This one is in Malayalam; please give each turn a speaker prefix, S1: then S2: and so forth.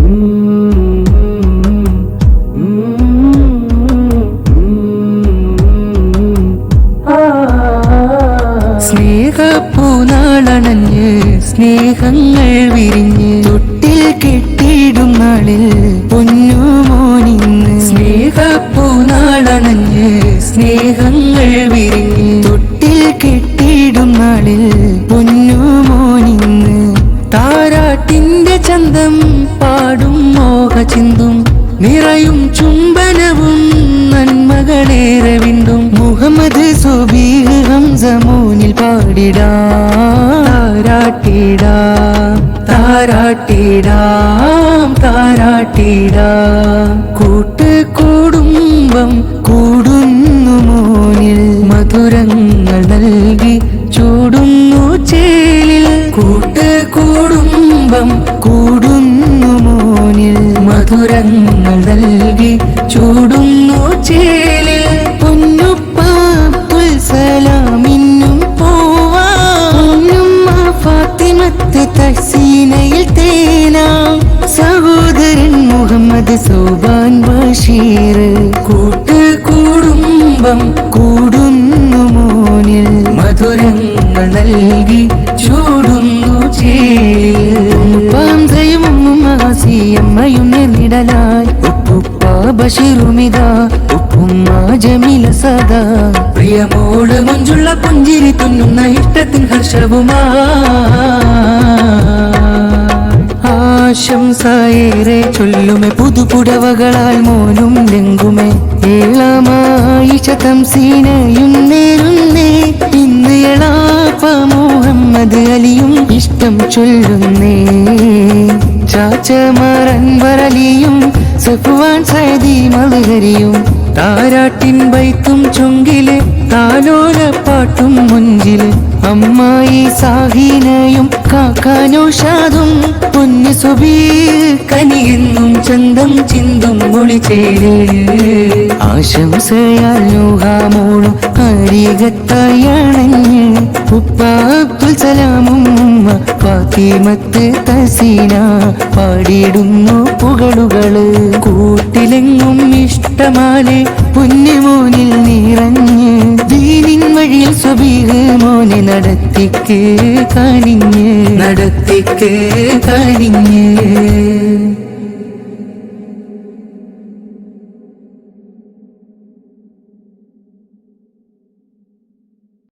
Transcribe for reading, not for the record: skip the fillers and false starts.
S1: സ്നേഹപ്പൂനാളണഞ്ഞ് സ്നേഹങ്ങൾ വിരിഞ്ഞ് തൊട്ടിൽ കെട്ടിയിടും നാളിൽ പൊന്നുമോനിന്ന്. സ്നേഹപ്പൂനാളണഞ്ഞ് സ്നേഹങ്ങൾ വിരിഞ്ഞ് തൊട്ടിൽ കെട്ടിയിടും നാളിൽ പൊന്നുമോനിന്ന്. താരാട്ടിന്റെ ചന്തം പാടും മോഹചിന്തും നിറയും ചുംബനവും നന്മകളേറെ വിണ്ടും. മുഹമ്മദ് സുബീഹ് ഹംസ മോനിൽ പാടിടാം താരാട്ടിടാം താരാട്ടിടാം താരാട്ടിടാം. കൂട്ടുകുടുംബം കൂടുന്നു മോനിൽ മധുരങ്ങൾ നൽകി ചൂടുന്നു ചേലിൽ. കൂട്ടുകുടുംബം കൂടുന്നു മോനിൽ മധുരങ്ങൾ നൽകി ചൂടുന്നു ചേലിൽ. പൊന്നുപ്പാപ്പുൽ സലാമിന്നും പോവാനുമ്മ ഫാത്തിമത്ത് തഹ്സീനയിൽ തേനാം. സഹോദരൻ മുഹമ്മദ് സോബാൻ ബഷീർ. കൂട്ടുകുടുംബം കൂടുന്നു മോനിൽ മധുരങ്ങൾ നൽകി ചൂടുന്നു ചേലിൽ. അമ്മയും നേർന്നിടലായി ഉപ്പുപ്പ ബഷീറുമിതാ ഉപ്പുമ്മ ജമീല സദാ. പ്രിയമോട് മുഞ്ചുള്ള പുഞ്ചിരി തുന്നുന്ന ഇഷ്ടത്തിൻ ഹർഷവുമാ. ആശംസയേറെ ചൊല്ലുമേ പുതുപുടവകളാൽ മോനും ലെങ്കുമേ. ഏളമായി ശതം സീനയും നേരുന്നേ ഇന്ന് എളാപ്പ മുഹമ്മദ് അലിയും ഇഷ്ടം ചൊല്ലുന്നേ. ചാച്ചമാർ അൻവറലിയും സഫ്വാൻ സൈദി മൽഹരിയും താരാട്ടിൻ ബൈത്തും ചൊങ്കില് താലോലപ്പാട്ടും മുഞ്ചില്. അമ്മായി സാഹീനയും കാക്കാനോഷാദും പൊന്നു സുബീർ കനിയെന്നും ചന്തം ചിന്തും ഒളിച്ചേര്. ആശംസയാൽ നൂഹാമോളും അരികത്തായണഞ്ഞ് ഉപ്പ അബ്ദുൽ സലാമും ഉമ്മ ഫാത്തിമത്ത് തഹ്സീന പാടിയിടുന്നു പുകളുകള്. കൂട്ടിലെങ്ങും ഇഷ്ടമാലെ പൊന്നുമോനിൽ നിറഞ്ഞ് ദീനിൻ വഴിയിൽ സുബീഹ് മോനെ നടത്തിക്ക് കനിഞ്ഞ് നടത്തിക്ക് കനിഞ്ഞ്.